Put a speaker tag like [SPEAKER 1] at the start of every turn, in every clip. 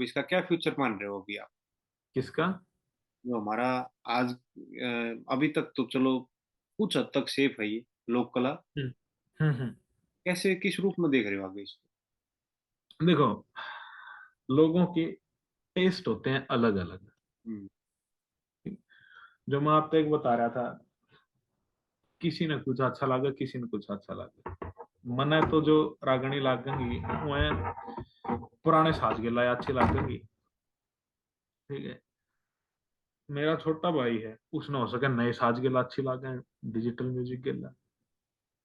[SPEAKER 1] अब इसका क्या फ्यूचर मान रहे हो अभी आप?
[SPEAKER 2] किसका?
[SPEAKER 1] जो हमारा आज अभी तक तो चलो कुछ हद तक सेफ है ये लोक कला।
[SPEAKER 2] हम्म हम्म।
[SPEAKER 1] कैसे किस रूप में देख रहे हो आगे इसको?
[SPEAKER 2] देखो, लोगों के टेस्ट होते हैं अलग अलग।
[SPEAKER 1] हम्म।
[SPEAKER 2] जो मैं आपको एक बता रहा था, किसी ने कुछ अच्छा लगा, किसी ने कुछ अच्छा लगा। मने तो जो रागनी लागेंगी वह पुराने साज गेला अच्छी लागेंगी। ठीक है। मेरा छोटा भाई है, उसने हो सके नए साज गेला अच्छी लागे, डिजिटल म्यूजिक गेला।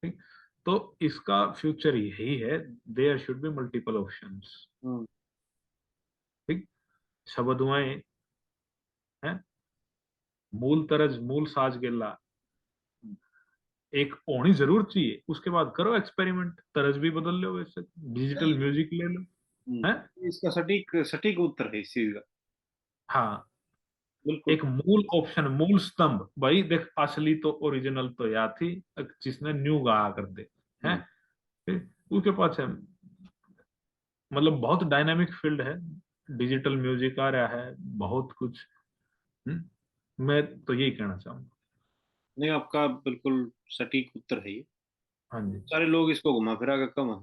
[SPEAKER 2] ठीक। तो इसका फ्यूचर यही है, there should be multiple options.
[SPEAKER 1] हम्म।
[SPEAKER 2] ठीक। शब्दुआएं हैं, मूल तरज मूल साज गेला एक होनी जरूर चाहिए, उसके बाद करो एक्सपेरिमेंट, तरज भी बदल लो, वैसे डिजिटल म्यूजिक ले लो। है।
[SPEAKER 1] इसका सटीक सटीक उत्तर है इस चीज का।
[SPEAKER 2] हाँ।
[SPEAKER 1] बिल्कुल।
[SPEAKER 2] एक मूल ऑप्शन, मूल स्तंभ भाई देख, असली तो ओरिजिनल तो या थी, जिसने न्यू गा कर दे। हैं।
[SPEAKER 1] हम्म।
[SPEAKER 2] उसके पास है, मतलब बहुत डायनामिक फील्ड है, डिजिटल म्यूजिक आ रहा है, बहुत कुछ। मैं तो यही कहना चाहूंगा।
[SPEAKER 1] नहीं, आपका बिल्कुल सटीक उत्तर है ये।
[SPEAKER 2] हाँ जी।
[SPEAKER 1] सारे लोग इसको घुमा फिरा कर कम है,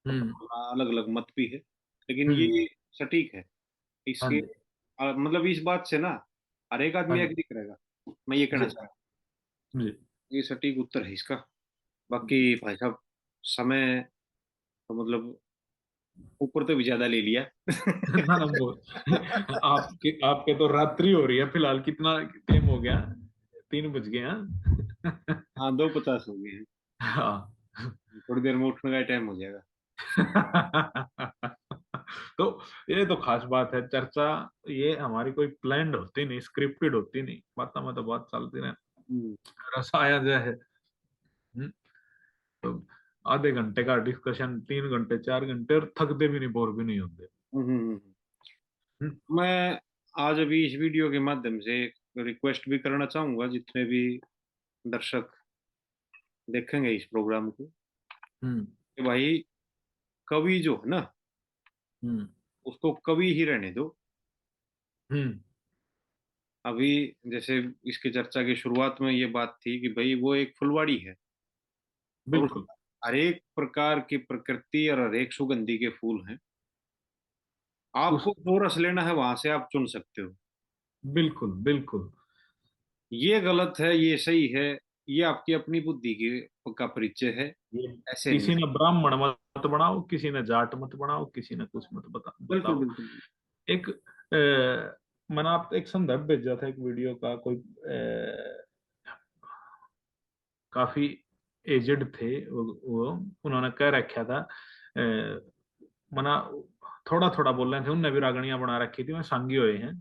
[SPEAKER 2] हम्म
[SPEAKER 1] अलग अलग मत भी है, लेकिन
[SPEAKER 2] हम्म।
[SPEAKER 1] ये सटीक है
[SPEAKER 2] हाँ
[SPEAKER 1] इसके।
[SPEAKER 2] जी।
[SPEAKER 1] मतलब इस बात से ना हर एक
[SPEAKER 2] हाँ
[SPEAKER 1] आदमी
[SPEAKER 2] जी।
[SPEAKER 1] एग्री करेगा। मैं ये कहना
[SPEAKER 2] जी
[SPEAKER 1] चाह रहा
[SPEAKER 2] जी।
[SPEAKER 1] हूँ ये सटीक उत्तर है इसका। बाकी भाई साहब, समय तो मतलब ऊपर तो भी ज्यादा ले लिया।
[SPEAKER 2] ना ना वो आपके आपके तो रात्रि हो रही है फिलहाल, कितना टाइम हो गया? 3 बज गए हैं।
[SPEAKER 1] हाँ, 2:50 हो गए हैं।
[SPEAKER 2] हाँ।
[SPEAKER 1] थोड़ी देर में उठने का टाइम हो जाएगा।
[SPEAKER 2] तो ये तो खास बात है चर्चा। ये हमारी कोई प्लान्ड होती नहीं, स्क्रिप्टेड होती नहीं, बात में तो बात चलती रहे,
[SPEAKER 1] हम्म।
[SPEAKER 2] रसाया जाए है। तो आधे घंटे का डिस्कशन 3 घंटे 4 घंटे और थकते भी नहीं, बोर भी नहीं होते।
[SPEAKER 1] हम्म।
[SPEAKER 2] हम्म
[SPEAKER 1] मैं आज अभी इस वीडियो के माध्यम से एक रिक्वेस्ट भी करना चाहूंगा, जितने भी दर्शक देखेंगे इस प्रोग्राम को,
[SPEAKER 2] हम्म
[SPEAKER 1] कि भाई कवि जो है ना,
[SPEAKER 2] हम्म
[SPEAKER 1] उसको कवि ही रहने दो।
[SPEAKER 2] हम्म।
[SPEAKER 1] अभी जैसे इसकी चर्चा की शुरुआत में ये बात थी कि भाई वो एक फुलवाड़ी है, और
[SPEAKER 2] बिल्कुल
[SPEAKER 1] उसमें हर एक प्रकार की प्रकृति और हर एक सुगंधी के फूल हैं।
[SPEAKER 2] उस
[SPEAKER 1] आपको जो रस लेना है वहां से आप चुन सकते हो।
[SPEAKER 2] बिल्कुल बिल्कुल।
[SPEAKER 1] ये गलत है, ये सही है, ये आपकी अपनी बुद्धि की का परिचय है।
[SPEAKER 2] ये
[SPEAKER 1] ऐसे नहीं
[SPEAKER 2] किसी
[SPEAKER 1] है।
[SPEAKER 2] ने ब्राह्मण मत बनाओ, किसी ने जाट मत बनाओ, किसी ने कुछ मत
[SPEAKER 1] बिल्कुल
[SPEAKER 2] बताओ।
[SPEAKER 1] बिल्कुल।
[SPEAKER 2] एक मैंने आप एक संदर्भ भेजा था एक वीडियो का, कोई काफी एजेड थे वो उन्होंने कह रखा था, मना थोड़ा थोड़ा बोल रहे थे, उनने भी रागणियां बना रखी थी, मैं सांगी हुए हैं।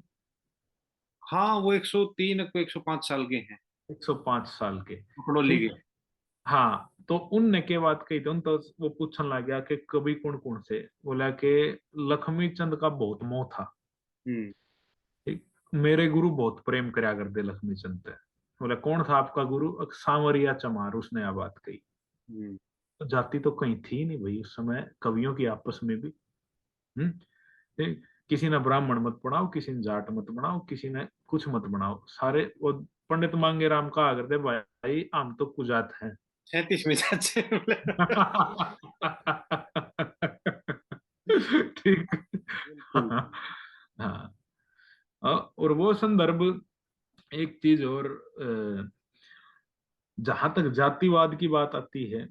[SPEAKER 1] हाँ, वो 103 को 105 साल के हैं।
[SPEAKER 2] 105 साल के।
[SPEAKER 1] पकड़ो ली
[SPEAKER 2] ठीक।
[SPEAKER 1] गए।
[SPEAKER 2] हाँ, तो उनने के बात कही थी उन, तो वो पूछने लग गया कि कवि कौन कौन से, बोला कि लक्ष्मी चंद का बहुत मोह था।
[SPEAKER 1] हम्म।
[SPEAKER 2] ठीक। मेरे गुरु बहुत प्रेम करया करते लक्ष्मी चंद से। बोला कौन था आपका गुरु? सांवरिया चमार, उसने यह बात कही।
[SPEAKER 1] हम्म।
[SPEAKER 2] तो जाति तो कहीं थी नहीं भाई उस समय कवियों की आपस में भी। हम्म। ठीक। किसी ने ब्राह्मण मत बनाओ, किसी ने जाट मत बनाओ, किसी ने कुछ मत बनाओ, सारे वो पंडित मांगे राम कहा करते, भाई हम तो कुजात हैं।
[SPEAKER 1] 37 में चाचे।
[SPEAKER 2] ठीक।
[SPEAKER 1] बिल्कुल।
[SPEAKER 2] हाँ। और वो संदर्भ, एक चीज और, जहां तक जातिवाद की बात आती है,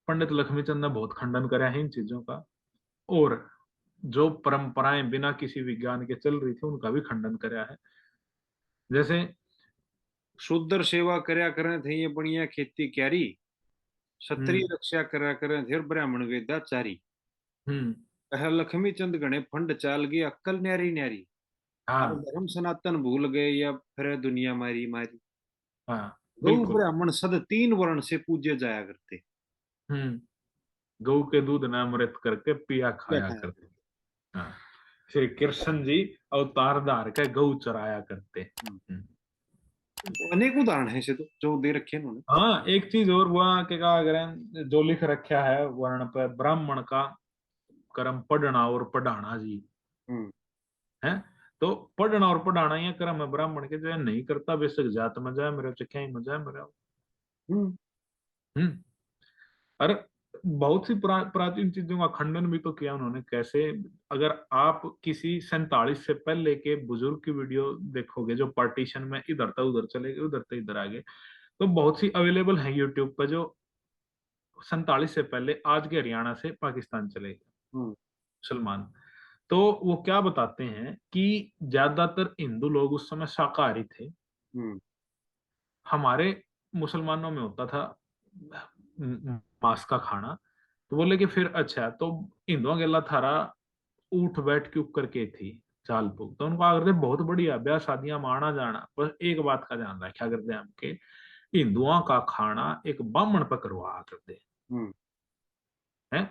[SPEAKER 2] पंडित लक्ष्मीचंद ने बहुत खंडन करा है इन चीजों का। और जो परंपराएं बिना किसी विज्ञान के चल रही थी उनका भी खंडन करा है। जैसे
[SPEAKER 1] शूद्र सेवा करया करें थे ये बढ़िया खेती क्यारी, क्षत्रिय
[SPEAKER 2] हम्म
[SPEAKER 1] रक्षा करा करें थे और ब्राह्मण वेदाचारी।
[SPEAKER 2] हम्म।
[SPEAKER 1] कह लक्ष्मी चंद गणे फंड चाल गई अक्कल न्यारी न्यारी। और
[SPEAKER 2] हाँ
[SPEAKER 1] धर्म सनातन भूल गए या फिर दुनिया मारी मारी।
[SPEAKER 2] हाँ।
[SPEAKER 1] गौ
[SPEAKER 2] बिल्कुल।
[SPEAKER 1] ब्राह्मण सद तीन वर्ण से पूजे जाया करते।
[SPEAKER 2] हम्म। गऊ के दूध न अमृत करके पिया
[SPEAKER 1] क्या
[SPEAKER 2] खाया
[SPEAKER 1] खाया
[SPEAKER 2] करते।
[SPEAKER 1] करते।
[SPEAKER 2] हाँ। श्री कृष्ण जी अवतार धार के गऊ चराया करते।
[SPEAKER 1] हम्म। अनेक उदाहरण है ऐसे तो जो दे रखे हैं उन्होंने।
[SPEAKER 2] हाँ, एक चीज और हुआ कि क्या करें, जो लिख रखा है वर्ण पे ब्राह्मण का कर्म पढ़ना और पढ़ाना जी
[SPEAKER 1] हम्म
[SPEAKER 2] है। तो पढ़ना और पढ़ाना ये कर्म है ब्राह्मण के, जो नहीं करता बेशक जात में जाए मेरे चाहे में जाए मेरे।
[SPEAKER 1] हम्म
[SPEAKER 2] हम्म। और बहुत सी प्राचीन चीजों का खंडन भी तो किया उन्होंने। कैसे? अगर आप किसी 47 से पहले के बुजुर्ग की वीडियो देखोगे, जो पार्टीशन में इधर से उधर चले गए, उधर से इधर आ गए, तो बहुत सी अवेलेबल है यूट्यूब पर, जो 47 से पहले आज के हरियाणा से पाकिस्तान चले गए
[SPEAKER 1] हम्म
[SPEAKER 2] मुसलमान। तो वो क्या बताते हैं कि ज्यादातर हिंदू लोग उस समय शाकाहारी थे।
[SPEAKER 1] हम्म
[SPEAKER 2] हमारे मुसलमानों में होता था मांस का खाना। तो बोले कि फिर अच्छा, तो हिंदुओं के अल्लाह थारा उठ बैठ के करके थी चाल पुग, तो उनको आगे बहुत बढ़िया ब्याह शादियां माना जाना। बस एक बात का ध्यान रखा करते हैं हमके, हिंदुओं का खाना एक ब्राह्मण पर करवा करते
[SPEAKER 1] हम्म
[SPEAKER 2] हैं,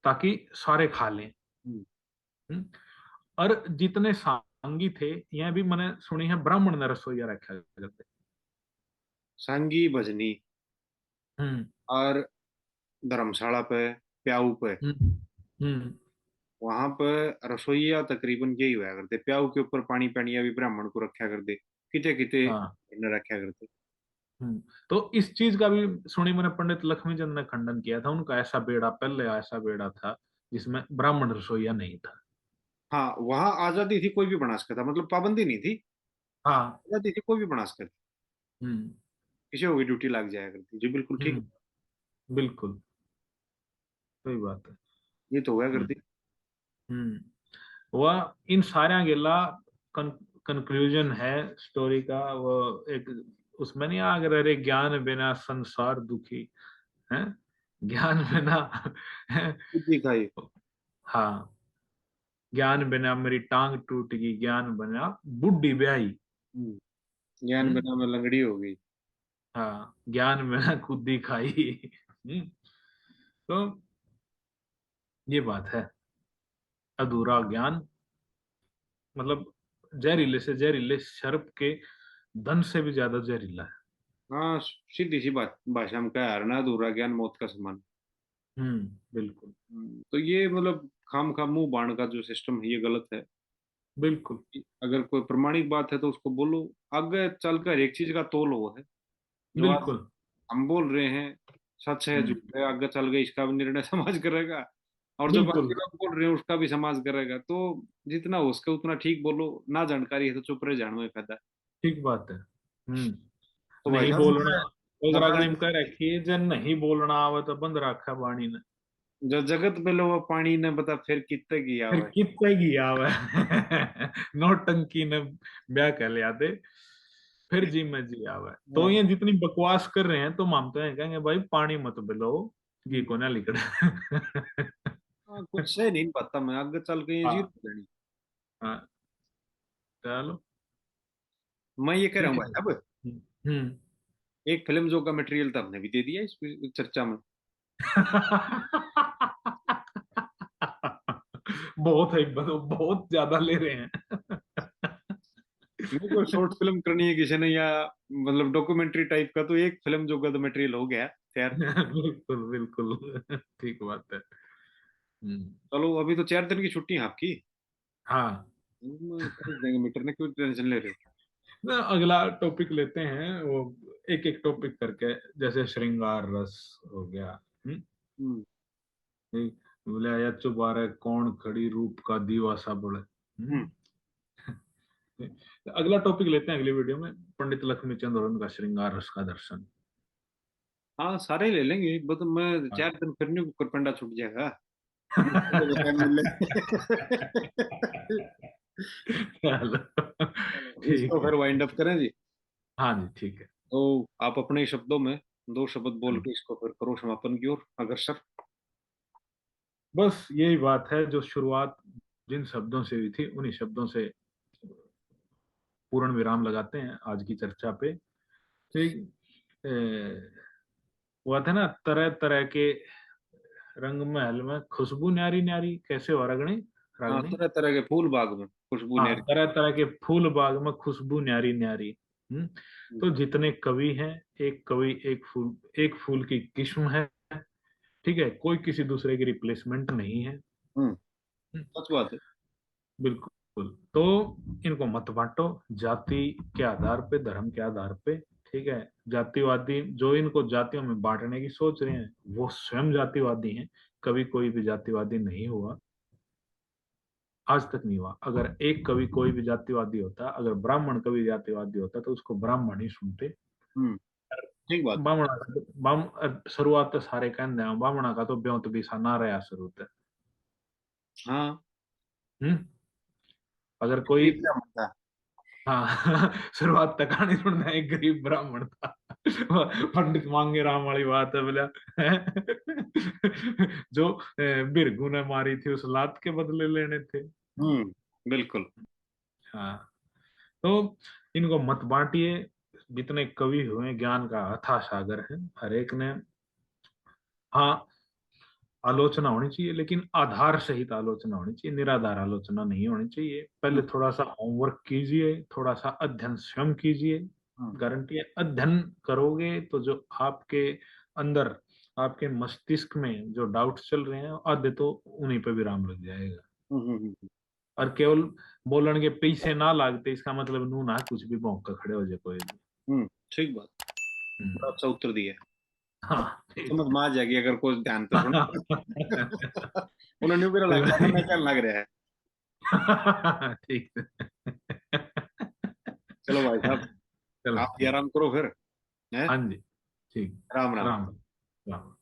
[SPEAKER 2] ताकि सारे खा लें।
[SPEAKER 1] हम्म।
[SPEAKER 2] हम्म। और जितने सांगी थे, यह भी मैंने सुनी है, ब्राह्मण ने रसोईया रखा करते।
[SPEAKER 1] सांगी भजनी
[SPEAKER 2] हम्म
[SPEAKER 1] और धर्मशाला पे, प्याऊ पे,
[SPEAKER 2] हम्म हम्म।
[SPEAKER 1] वहां पर रसोईया तकरीबन यही हुआ करते। प्याऊ के ऊपर पानी पानिया भी ब्राह्मण को रखा करते, किते किते
[SPEAKER 2] हाँ।
[SPEAKER 1] न रखा करते।
[SPEAKER 2] तो इस चीज का भी सुनी मैंने, पंडित लक्ष्मीचंद ने खंडन किया था। उनका ऐसा बेड़ा, पहले ऐसा बेड़ा था जिसमें ब्राह्मण रसोईया नहीं था।
[SPEAKER 1] हाँ, वहां आजादी थी, कोई भी बना सकता था, मतलब पाबंदी नहीं थी,
[SPEAKER 2] हाँ।
[SPEAKER 1] आजादी थी, कोई भी बना सकता था,
[SPEAKER 2] हम्म
[SPEAKER 1] किसी को भी ड्यूटी लग जाया करती। जी बिल्कुल ठीक है।
[SPEAKER 2] बिल्कुल सही बात है।
[SPEAKER 1] ये तो हुआ
[SPEAKER 2] हम्म
[SPEAKER 1] करती।
[SPEAKER 2] वह इन सारा गेला कंक्लूजन है स्टोरी का। वो एक उसमें नहीं आ गया, रे ज्ञान बिना संसार दुखी है, ज्ञान बिना
[SPEAKER 1] बुद्धि खाई।
[SPEAKER 2] हाँ, ज्ञान बिना मेरी टांग टूट गई, ज्ञान बिना बुढ़ी ब्याही।
[SPEAKER 1] हम्म, ज्ञान
[SPEAKER 2] हम्म।
[SPEAKER 1] बिना में लंगड़ी हो गई।
[SPEAKER 2] हाँ, ज्ञान बिना खुद ही खाई। तो ये बात है, अधूरा ज्ञान मतलब जहरीले से जहरीले सर्प के धन से भी ज्यादा जहरीला है।
[SPEAKER 1] हाँ, सीधी सी बात भाषा में क्या है ना, अधूरा ज्ञान मौत का समान।
[SPEAKER 2] बिल्कुल
[SPEAKER 1] तो ये मतलब खाम खाम मुंह बाण का जो सिस्टम है, ये गलत है।
[SPEAKER 2] बिल्कुल
[SPEAKER 1] अगर कोई प्रमाणिक बात है तो उसको बोलो। आगे चलकर एक चीज का तोल वो है, जो आज
[SPEAKER 2] बिल्कुल।
[SPEAKER 1] हम बोल रहे हैं सच है
[SPEAKER 2] हम्म
[SPEAKER 1] झूठ है, आगे चल गए इसका भी निर्णय समाज करेगा, और जो
[SPEAKER 2] बिल्कुल
[SPEAKER 1] बाकी लोग बोल रहे हैं उसका भी समाज करेगा। तो जितना हो सके उतना ठीक बोलो, ना जानकारी है तो चुप रहे, जानो में फायदा है।
[SPEAKER 2] ठीक बात है।
[SPEAKER 1] तो भाई
[SPEAKER 2] नहीं
[SPEAKER 1] साहब
[SPEAKER 2] बोलना,
[SPEAKER 1] मैं
[SPEAKER 2] अगर
[SPEAKER 1] अपने
[SPEAKER 2] अगले में कह रखी है जन नहीं बोलना आवे तो बंद रखा वाणी ने।
[SPEAKER 1] जो जगत में लो पानी ने बता फिर कितने किया
[SPEAKER 2] फिर
[SPEAKER 1] हुआ है।
[SPEAKER 2] कितने की आवे। नौटंकी ने ब्याह कर लिया दे, फिर जी में जी आवे। तो
[SPEAKER 1] हाँ,
[SPEAKER 2] ये जितनी बकवास कर रहे हैं तो मानते हैं, कहेंगे भाई पानी मत बिलो, घी को ना लिकड़े।
[SPEAKER 1] हाँ, कुछ से नहीं पता, मैं आगे चल के ये जीरो
[SPEAKER 2] हाँ
[SPEAKER 1] हो जानी।
[SPEAKER 2] हाँ। चलो
[SPEAKER 1] मैं ये कह रहा
[SPEAKER 2] ठीक
[SPEAKER 1] हूँ
[SPEAKER 2] है।
[SPEAKER 1] भाई साहब,
[SPEAKER 2] हम्म।
[SPEAKER 1] एक फिल्म जो का मटेरियल तो हमने भी दे दिया इस चर्चा में।
[SPEAKER 2] बहुत है, बहुत ज्यादा ले रहे हैं।
[SPEAKER 1] मेरे को शॉर्ट फिल्म करनी है किसी ने, या मतलब डॉक्यूमेंट्री टाइप का, तो एक फिल्म जो का तो मटेरियल हो गया यार।
[SPEAKER 2] बिल्कुल बिल्कुल ठीक बात है। हम्म।
[SPEAKER 1] चलो, अभी तो 4 दिन की छुट्टी है आपकी।
[SPEAKER 2] हाँ,
[SPEAKER 1] कर देंगे मीटर ने, क्यों टेंशन ले रहे
[SPEAKER 2] ना अगला टॉपिक लेते हैं वो, एक एक टॉपिक करके। जैसे श्रृंगार रस हो गया। हम्म।
[SPEAKER 1] हो।
[SPEAKER 2] बोले या चुबारे कौन खड़ी रूप का दीवा सा बड़े।
[SPEAKER 1] हम्म।
[SPEAKER 2] अगला टॉपिक लेते हैं अगली वीडियो में, पंडित लक्ष्मीचंद और उनका श्रृंगार रस का दर्शन।
[SPEAKER 1] हाँ, सारे ले लेंगे, बस मैं
[SPEAKER 2] हाँ।
[SPEAKER 1] 4 दिन फिरने को करपंडा छूट जाएगा। टाइम मिल
[SPEAKER 2] चलो
[SPEAKER 1] चलो, इसको
[SPEAKER 2] ठीक है।
[SPEAKER 1] फिर वाइंड अप करें जी।
[SPEAKER 2] हाँ जी ठीक है।
[SPEAKER 1] तो आप अपने शब्दों में 2 शब्द बोल
[SPEAKER 2] हाँ,
[SPEAKER 1] के इसको फिर करो समापन की ओर, अगर सर।
[SPEAKER 2] बस यही बात है, जो शुरुआत जिन शब्दों से हुई थी उन्हीं शब्दों से पूर्ण विराम लगाते हैं आज की चर्चा पे। ठीक। हुआ था ना, तरह तरह के रंग महल में खुशबू न्यारी न्यारी, कैसे हो रागणी?
[SPEAKER 1] हाँ,
[SPEAKER 2] रागणी।
[SPEAKER 1] तरह तरह के फूल बाग में खुशबू
[SPEAKER 2] हाँ,
[SPEAKER 1] नेरी।
[SPEAKER 2] तरह तरह के फूल बाग में खुशबू न्यारी न्यारी। तो जितने कवि हैं, एक कवि एक फूल की किस्म है। ठीक है, कोई किसी दूसरे की रिप्लेसमेंट नहीं है।
[SPEAKER 1] हम्म, सच बात है।
[SPEAKER 2] बिल्कुल। तो इनको मत बांटो जाति के आधार पे, धर्म के आधार पे। ठीक है, जातिवादी जो इनको जातियों में बांटने की सोच रहे हैं वो स्वयं जातिवादी हैं। कभी कोई भी जातिवादी नहीं हुआ, आज तक नहीं हुआ। अगर एक कवि कोई भी जातिवादी होता, अगर ब्राह्मण कवि जातिवादी होता तो उसको ब्राह्मण ही सुनते।
[SPEAKER 1] हम्म, ठीक बात है।
[SPEAKER 2] बामणा शुरुआत तो सारे कहते हैं बामणा का तो ब्योंत भी सा ना रहा शुरू तक।
[SPEAKER 1] हाँ,
[SPEAKER 2] हम्म। अगर कोई,
[SPEAKER 1] गरीब ब्राह्मण था।
[SPEAKER 2] हाँ शुरुआत तक कहानी सुनना, एक गरीब ब्राह्मण था। पंडित मांगे राम वाली बात है बोला। जो बिरगू ने मारी थी उस लात के बदले लेने थे।
[SPEAKER 1] बिल्कुल।
[SPEAKER 2] हाँ। तो इनको मत बांटिए। जितने कवि हुए ज्ञान का अथाह सागर है, हर एक ने, हाँ, आलोचना होनी चाहिए लेकिन आधार सहित आलोचना होनी चाहिए, निराधार आलोचना नहीं होनी चाहिए। पहले
[SPEAKER 1] हम्म,
[SPEAKER 2] थोड़ा सा होमवर्क कीजिए, थोड़ा सा अध्ययन स्वयं कीजिए।
[SPEAKER 1] हम्म,
[SPEAKER 2] गारंटी है अध्ययन करोगे तो जो आपके अंदर, आपके मस्तिष्क में जो डाउट्स चल रहे हैं आधे तो उन्हीं पे विराम लग जाएगा।
[SPEAKER 1] हम्म,
[SPEAKER 2] और केवल बोलन के पीछे ना लागते इसका मतलब नू ना कुछ भी भौंक कर खड़े हो जाए कोई भी।
[SPEAKER 1] ठीक बात। बड़ा
[SPEAKER 2] हम्म।
[SPEAKER 1] अच्छा उत्तर दिया।
[SPEAKER 2] हाँ ठीक।
[SPEAKER 1] समझ में आ जाएगी अगर कोई ध्यान पे सुन। उन्होंने भी लग गया था मैं क्या लग रहा है।
[SPEAKER 2] ठीक है।
[SPEAKER 1] चलो भाई साहब,
[SPEAKER 2] चलो
[SPEAKER 1] आप भी
[SPEAKER 2] ठीक।
[SPEAKER 1] आराम करो फिर। है।
[SPEAKER 2] हाँ जी। ठीक।
[SPEAKER 1] राम राम।
[SPEAKER 2] राम राम।